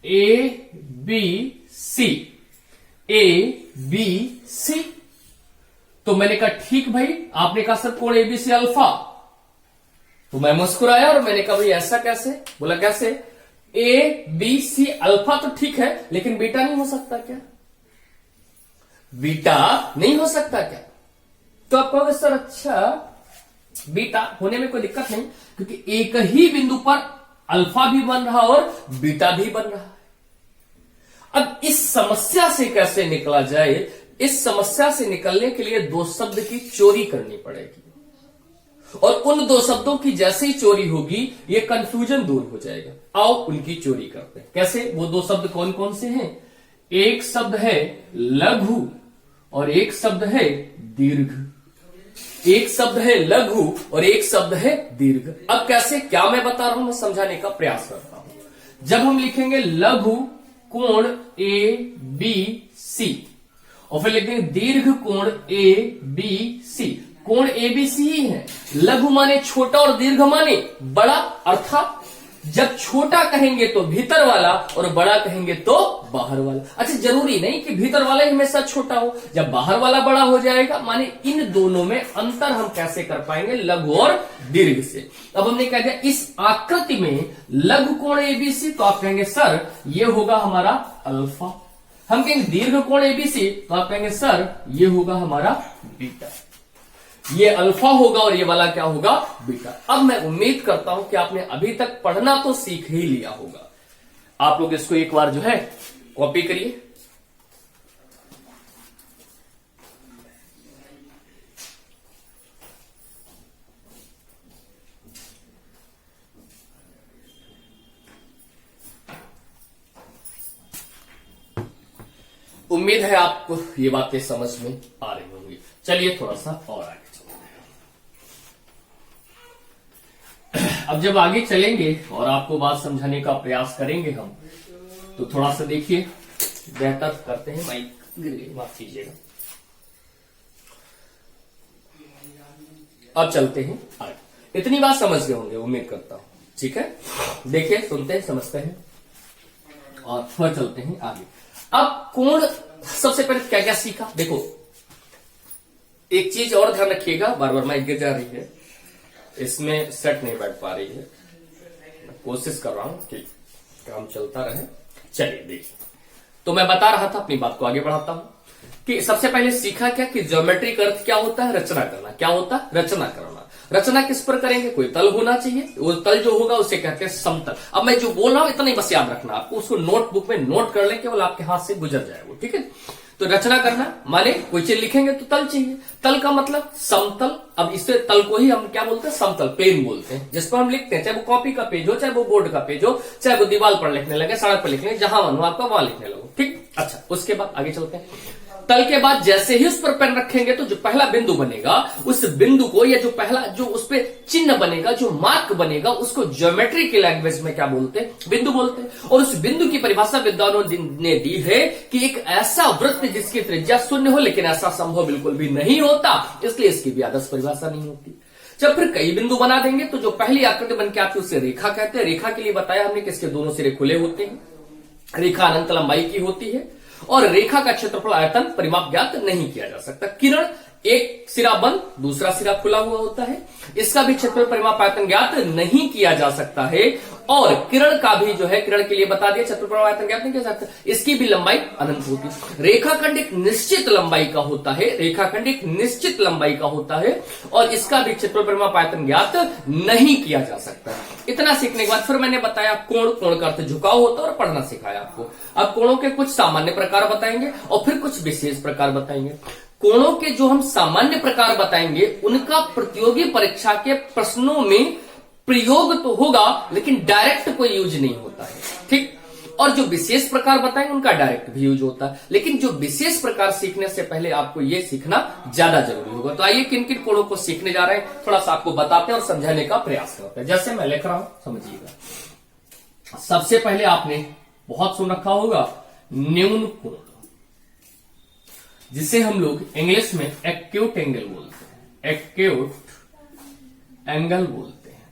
A B C, A B सी। तो मैंने कहा ठीक भाई, आपने कहा सर कोण एबीसी अल्फा, तो मैं मुस्कुराया और मैंने कहा भाई ऐसा कैसे, बोला कैसे, ए बी सी अल्फा तो ठीक है, लेकिन बीटा नहीं हो सकता क्या, बीटा नहीं हो सकता क्या। तो आप कहोगे सर अच्छा बीटा होने में कोई दिक्कत नहीं, क्योंकि एक ही बिंदु पर अल्फा भी बन रहा और बीटा भी बन रहा है। अब इस समस्या से कैसे निकला जाए, इस समस्या से निकलने के लिए दो शब्द की चोरी करनी पड़ेगी, और उन दो शब्दों की जैसे ही चोरी होगी ये कंफ्यूजन दूर हो जाएगा। आओ उनकी चोरी करते हैं। कैसे, वो दो शब्द कौन कौन से हैं, एक शब्द है लघु और एक शब्द है दीर्घ, एक शब्द है लघु और एक शब्द है दीर्घ। अब कैसे, क्या मैं बता रहा हूं, मैं समझाने का प्रयास करता हूं। जब हम लिखेंगे लघु कोण ए बी सी और फिर लिखेंगे दीर्घ कोण ए बी सी, कोण ए बी सी ही है। लघु माने छोटा और दीर्घ माने बड़ा, अर्थात जब छोटा कहेंगे तो भीतर वाला और बड़ा कहेंगे तो बाहर वाला। अच्छा, जरूरी नहीं कि भीतर वाला ही हमेशा छोटा हो, जब बाहर वाला बड़ा हो जाएगा, माने इन दोनों में अंतर हम कैसे कर पाएंगे, लघु और दीर्घ से। अब हमने कह दिया इस आकृति में लघु कोण एबीसी, तो आप कहेंगे सर ये होगा हमारा अल्फा। हम कहेंगे दीर्घ कोण एबीसी, तो आप कहेंगे सर ये होगा हमारा बीटा। ये अल्फा होगा और ये वाला क्या होगा, बीटा। अब मैं उम्मीद करता हूं कि आपने अभी तक पढ़ना तो सीख ही लिया होगा। आप लोग इसको एक बार जो है कॉपी करिए। उम्मीद है आपको ये बातें समझ में आ रही होंगी। चलिए थोड़ा सा और आगे चलते हैं। अब जब आगे चलेंगे और आपको बात समझाने का प्रयास करेंगे हम, तो थोड़ा सा देखिए, बेहतर करते हैं। माइक गिर गई, माफ कीजिएगा। अब चलते हैं आगे। इतनी बात समझ गए होंगे उम्मीद करता हूं, ठीक है। देखिए, सुनते हैं, समझते हैं और फिर चलते हैं आगे। अब कोण, सबसे पहले क्या क्या सीखा, देखो एक चीज और ध्यान रखिएगा, बार बार माइक गिर जा रही है, इसमें सेट नहीं बैठ पा रही है, कोशिश कर रहा हूं कि काम चलता रहे। चलिए देखिए, तो मैं बता रहा था, अपनी बात को आगे बढ़ाता हूं कि सबसे पहले सीखा क्या कि ज्योमेट्री का अर्थ क्या होता है, रचना करना। क्या होता है, रचना करना। रचना किस पर करेंगे, कोई तल होना चाहिए, वो तल जो होगा उसे कहते हैं समतल। अब मैं जो बोल रहा हूं इतना ही बस याद रखना, आपको उसको नोटबुक में नोट कर लें, केवल आपके हाथ से गुजर जाए वो, ठीक है। तो रचना करना माने कोई चीज लिखेंगे तो तल चाहिए, तल का मतलब समतल। अब इससे तल को ही हम क्या बोलते हैं, समतल, प्लेन बोलते हैं, जिस पर हम लिखते हैं, चाहे वो कॉपी का पेज हो, चाहे वो बोर्ड का पेज हो, चाहे वो दीवार पर लिखने लगे, सड़क पर लिखने, जहां मन हो आपका वहां लिखने लगो, ठीक। अच्छा, उसके बाद आगे चलते हैं। तल के बाद जैसे ही उस पर पेन रखेंगे तो जो पहला बिंदु बनेगा, उस बिंदु को, या जो पहला जो उस पर चिन्ह बनेगा, जो मार्क बनेगा, उसको ज्योमेट्री की लैंग्वेज में क्या बोलते हैं, बिंदु बोलते हैं। और उस बिंदु की परिभाषा विद्वानों ने दी है कि एक ऐसा वृत्त जिसकी त्रिज्या शून्य हो, लेकिन ऐसा संभव बिल्कुल भी नहीं होता, इसलिए इसकी भी आदर्श परिभाषा नहीं होती। जब फिर कई बिंदु बना देंगे तो जो पहली आकृति बन के आती है उसे रेखा कहते हैं। रेखा के लिए बताया हमने कि इसके दोनों सिरे खुले होते हैं, रेखा अनंत लंबाई की होती है, और रेखा का क्षेत्रफल आयतन परिमाप ज्ञात नहीं किया जा सकता। किरण, एक सिरा बंद दूसरा सिरा खुला हुआ होता है, इसका भी क्षेत्रफल परिमाप आयतन ज्ञात नहीं किया जा सकता है। और किरण का भी जो है, किरण के लिए बता दिया क्षेत्रफल आयतन ज्ञात नहीं किया जा सकता, इसकी भी लंबाई अनंत होती है। रेखाखंड एक निश्चित लंबाई का होता है, रेखाखंड एक निश्चित लंबाई का होता है, और इसका भी क्षेत्रफल परिमाप आयतन ज्ञात नहीं किया जा सकता। इतना सीखने के बाद फिर मैंने बताया कोण, कोण का अर्थ झुकाव होता है, और पढ़ना सिखाया आपको। अब कोणों के कुछ सामान्य प्रकार बताएंगे और फिर कुछ विशेष प्रकार बताएंगे। कोणों के जो हम सामान्य प्रकार बताएंगे उनका प्रतियोगी परीक्षा के प्रश्नों में प्रयोग तो होगा, लेकिन डायरेक्ट कोई यूज नहीं होता है, ठीक। और जो विशेष प्रकार बताएंगे उनका डायरेक्ट भी यूज होता है, लेकिन जो विशेष प्रकार सीखने से पहले आपको ये सीखना ज्यादा जरूरी होगा। तो आइए किन किन कोणों को सीखने जा रहे हैं, थोड़ा सा आपको बताते हैं और समझाने का प्रयास करते हैं। जैसे मैं लिख रहा हूं, समझिएगा। सबसे पहले आपने बहुत सुन रखा होगा न्यून कोण, जिसे हम लोग इंग्लिश में एक्यूट एंगल बोलते हैं, एक्यूट एंगल बोलते हैं।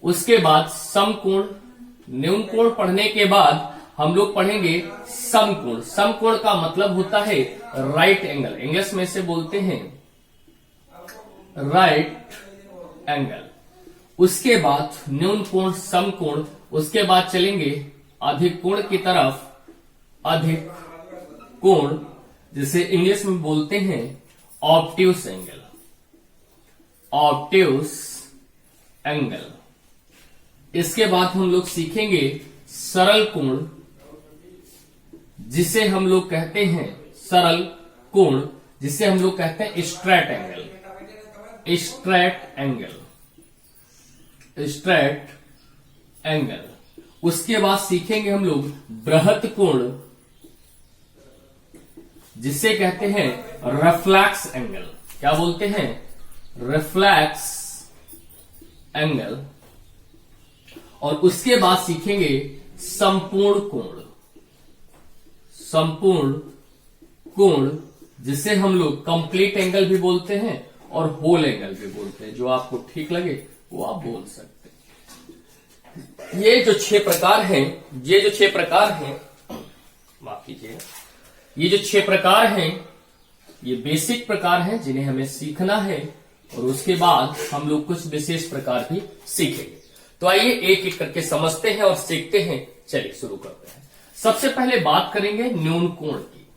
उसके बाद समकोण, न्यून कोण पढ़ने के बाद हम लोग पढ़ेंगे समकोण। समकोण का मतलब होता है राइट एंगल, इंग्लिश में से बोलते हैं राइट एंगल। उसके बाद न्यून कोण, समकोण, उसके बाद चलेंगे अधिक कोण की तरफ, अधिक कोण जिसे इंग्लिश में बोलते हैं ऑब्ट्यूस एंगल, ऑब्ट्यूस एंगल। इसके बाद हम लोग सीखेंगे सरल कोण, जिसे हम लोग कहते हैं सरल कोण, जिसे हम लोग कहते हैं straight angle, straight angle, straight angle. उसके बाद सीखेंगे हम लोग बृहत कोण, जिसे कहते हैं रिफ्लेक्स एंगल। क्या बोलते हैं? Reflex angle. और उसके बाद सीखेंगे संपूर्ण कोण, संपूर्ण कोण, जिसे हम लोग कंप्लीट एंगल भी बोलते हैं और होल एंगल भी बोलते हैं। जो आपको ठीक लगे वो आप बोल सकते हैं। ये जो 6 प्रकार हैं, ये जो 6 प्रकार हैं, माफ कीजिए, ये जो 6 प्रकार हैं, ये बेसिक प्रकार हैं जिन्हें हमें सीखना है, और उसके बाद हम लोग कुछ विशेष प्रकार भी सीखेंगे। तो आइए एक एक करके समझते हैं और सीखते हैं। चलिए शुरू करते हैं। सबसे पहले बात करेंगे न्यून कोण की।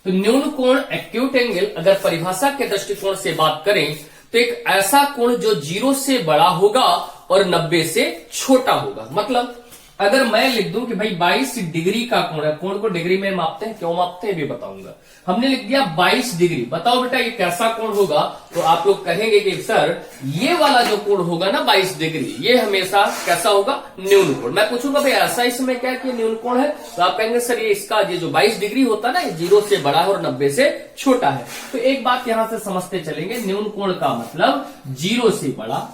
तो न्यून कोण, एक्यूट एंगल, अगर परिभाषा के दृष्टिकोण से बात करें तो एक ऐसा कोण जो 0 से बड़ा होगा और 90 से छोटा होगा। मतलब अगर मैं लिख दूं कि भाई 22 डिग्री का कोण है, कोण को डिग्री में मापते हैं, क्यों मापते हैं भी बताऊंगा। हमने लिख दिया 22 डिग्री, बताओ बेटा ये कैसा कोण होगा? तो आप लोग कहेंगे कि सर ये वाला जो कोण होगा ना 22 डिग्री, ये हमेशा कैसा होगा? न्यून कोण। मैं पूछूंगा भाई ऐसा इसमें क्या कि न्यून कोण है? तो आप कहेंगे सर ये इसका ये जो 22 डिग्री होता है ना, ये 0 से बड़ा है और 90 से छोटा है। तो एक बात यहां से समझते चलेंगे, न्यून कोण का मतलब 0 से बड़ा,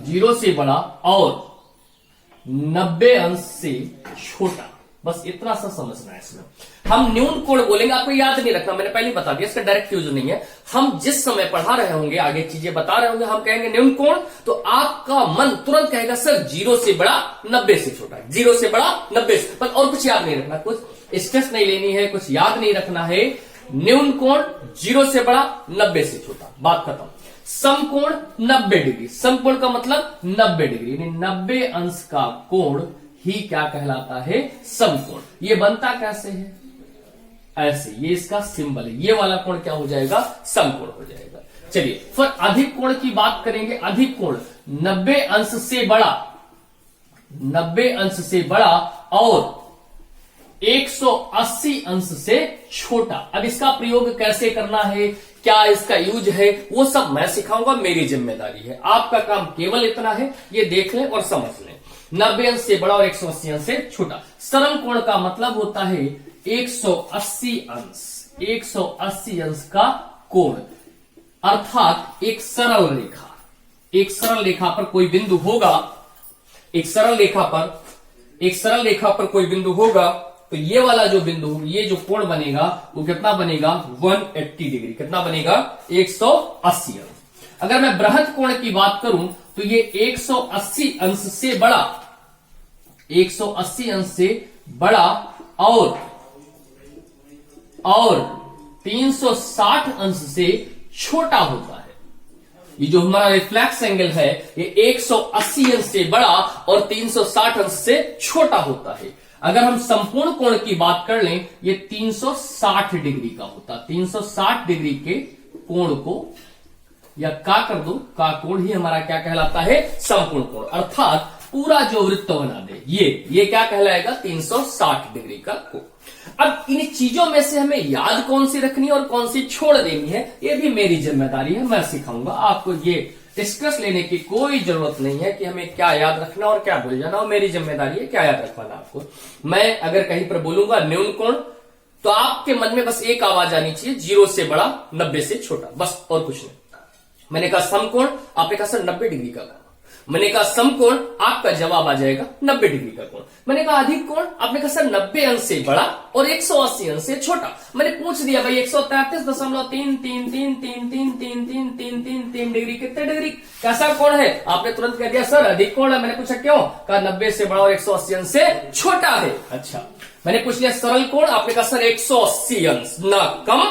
0 से बड़ा और 90 अंश से छोटा। बस इतना सा समझना है इसमें। हम न्यून कोण बोलेंगे, आपको याद नहीं रखना, मैंने पहले बता दिया, इसका डायरेक्ट यूज नहीं है। हम जिस समय पढ़ा रहे होंगे, आगे चीजें बता रहे होंगे, हम कहेंगे न्यून कोण, तो आपका मन तुरंत कहेगा सर 0 से बड़ा 90 से छोटा, 0 से बड़ा 90 से, पर और कुछ याद नहीं रखना, कुछ स्ट्रेस नहीं लेनी है, कुछ याद नहीं रखना है। न्यून कोण 0 से बड़ा 90 से छोटा, बात खत्म। समकोण 90 डिग्री, समकोण का मतलब 90 डिग्री, यानी 90 अंश का कोण ही क्या कहलाता है? समकोण। ये बनता कैसे है? ऐसे, ये इसका सिंबल है, ये वाला कोण क्या हो जाएगा? समकोण हो जाएगा। चलिए फिर अधिक कोण की बात करेंगे। अधिक कोण 90 अंश से बड़ा, 90 अंश से बड़ा और 180 अंश से छोटा। अब इसका प्रयोग कैसे करना है, क्या इसका यूज है, वो सब मैं सिखाऊंगा, मेरी जिम्मेदारी है। आपका काम केवल इतना है, ये देख लें और समझ लें। 90 अंश से बड़ा और 180 अंश से छोटा। सरल कोण का मतलब होता है 180 अंश, 180 अंश का कोण, अर्थात एक सरल रेखा, एक सरल रेखा पर कोई बिंदु होगा, एक सरल रेखा पर, एक सरल रेखा पर कोई बिंदु होगा, तो ये वाला जो बिंदु, ये जो कोण बनेगा वो कितना बनेगा? 180 डिग्री। कितना बनेगा? 180 अंश। अगर मैं बृहत कोण की बात करूं तो ये 180 अंश से बड़ा, 180 अंश से बड़ा और 360 अंश से छोटा होता है। ये जो हमारा रिफ्लेक्स एंगल है ये 180 अंश से बड़ा और 360 अंश से छोटा होता है। अगर हम संपूर्ण कोण की बात कर लें, ये 360 डिग्री का होता है। 360 डिग्री के कोण को या का कर दो, का कोण ही हमारा क्या कहलाता है? संपूर्ण कोण। अर्थात पूरा जो वृत्त बना दे, ये क्या कहलाएगा? 360 डिग्री का कोण। अब इन चीजों में से हमें याद कौन सी रखनी है और कौन सी छोड़ देनी है, ये भी मेरी जिम्मेदारी है, मैं सिखाऊंगा आपको। ये स्ट्रेस लेने की कोई जरूरत नहीं है कि हमें क्या याद रखना और क्या भूल जाना, और मेरी जिम्मेदारी है क्या याद रखवाना आपको। मैं अगर कहीं पर बोलूंगा न्यून कोण, तो आपके मन में बस एक आवाज आनी चाहिए, 0 से बड़ा 90 से छोटा, बस और कुछ नहीं। मैंने कहा समकोण, आपने कहा सर 90 डिग्री का कोण। मैंने कहा समकोण, आपका जवाब आ जाएगा 90 डिग्री का कोण। मैंने कहा अधिक कोण, आपने कहा सर 90 अंश से बड़ा और 180 अंश से छोटा। मैंने पूछ दिया भाई 133.333333333 डिग्री कितने डिग्री, कैसा कोण है? आपने तुरंत कह दिया सर अधिक कोण है। मैंने पूछा क्यों? कहा 90 से बड़ा और 180 अंश से छोटा है। अच्छा, मैंने पूछ लिया सरल कोण, आपने कहा सर 180 अंश, ना कम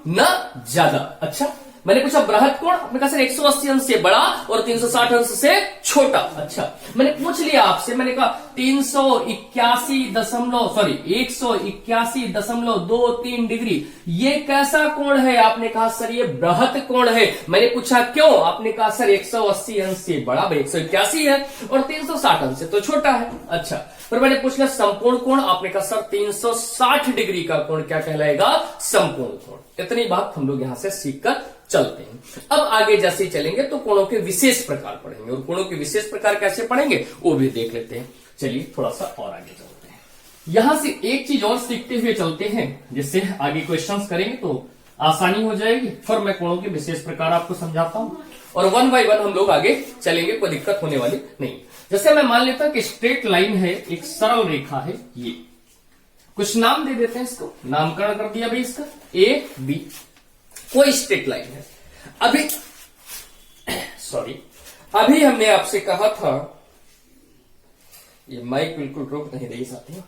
ना ज्यादा। अच्छा, मैंने पूछा बृहद कोण, आपने कहा सर 180 अंश से बड़ा और 360 अंश से छोटा। अच्छा, मैंने पूछ लिया आपसे, मैंने कहा 181.23 डिग्री ये कैसा कोण है? आपने कहा सर ये बृहद कोण है। मैंने पूछा क्यों? आपने कहा सर 180 अंश से बड़ा, 181 है और 360 अंश से तो छोटा है। अच्छा, फिर मैंने पूछ लिया समकोण कोण, आपने कहा सर 360 डिग्री का कोण क्या कहलाएगा? समकोण कोण। इतनी बात हम लोग यहां से सीखकर चलते हैं। अब आगे जैसे ही चलेंगे तो कोणों के विशेष प्रकार पढ़ेंगे, और कोणों के विशेष प्रकार कैसे पढ़ेंगे वो भी देख लेते हैं। चलिए थोड़ा सा और आगे चलते हैं। यहां से एक चीज और सीखते हुए चलते हैं, जिससे आगे क्वेश्चंस करेंगे तो आसानी हो जाएगी। फिर मैं कोणों के विशेष प्रकार आपको समझाता हूं और 1 बाय 1 हम लोग आगे चलेंगे, कोई दिक्कत होने वाली नहीं। जैसे मैं मान लेता हूं कि स्ट्रेट लाइन है, एक सरल रेखा है, ये कुछ नाम दे देते हैं, इसको नामकरण कर दिया भाई इसका ए बी, कोई स्ट्रेट लाइन है। अभी हमने आपसे कहा था, ये माइक बिल्कुल रोक नहीं रही साथियों,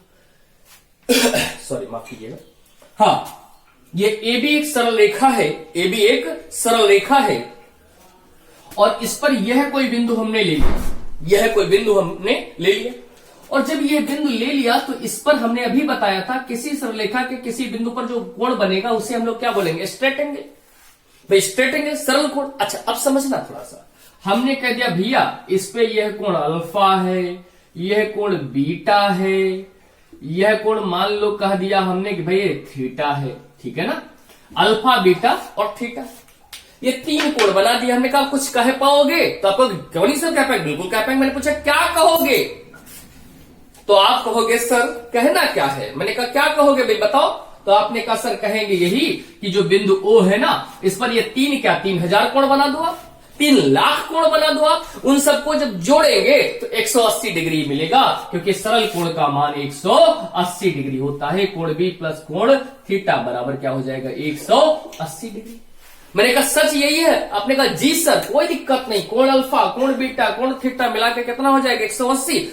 सॉरी माफ कीजिएगा। हाँ, ये ए बी एक सरल रेखा है, ए बी एक सरल रेखा है और इस पर यह कोई बिंदु हमने ले लिया, यह कोई बिंदु हमने ले लिया। और जब ये बिंदु ले लिया तो इस पर हमने अभी बताया था किसी सरलरेखा के किसी बिंदु पर जो कोण बनेगा उसे हम लोग क्या बोलेंगे? Straight angle. भाई स्ट्रेट एंगल सरल कोण। अच्छा, अब समझना थोड़ा सा, हमने कह दिया भैया इस पे यह कोण अल्फा है, यह कोण बीटा है, यह कोण मान लो कह दिया हमने कि भाई ये थीटा है, ठीक है ना? अल्फा बीटा और थीटा, ये 3 कोण बना दिया। हमने कहा कुछ कह पाओगे? तो आपको क्यों नहीं सर कह पाएंगे? बिल्कुल कह पाएंगे। मैंने पूछा क्या कहोगे? तो आप कहोगे सर कहना क्या है? मैंने कहा क्या कहोगे भाई बताओ? तो आपने कहा सर कहेंगे यही कि जो बिंदु O है ना, इस पर ये 3000 कोण बना दो आप, 3 लाख कोण बना दो आप। उन सबको जब जोड़ेंगे तो 180 डिग्री मिलेगा, क्योंकि सरल कोण का मान 180 डिग्री होता है। कोण बी प्लस कोण थीटा बराबर क्या हो जाएगा? 180 डिग्री। मैंने कहा सच यही है? आपने कहा जी सर कोई दिक्कत नहीं, कोण अल्फा, कोण बीटा, कोण थीटा मिलाकर कितना हो जाएगा? 180।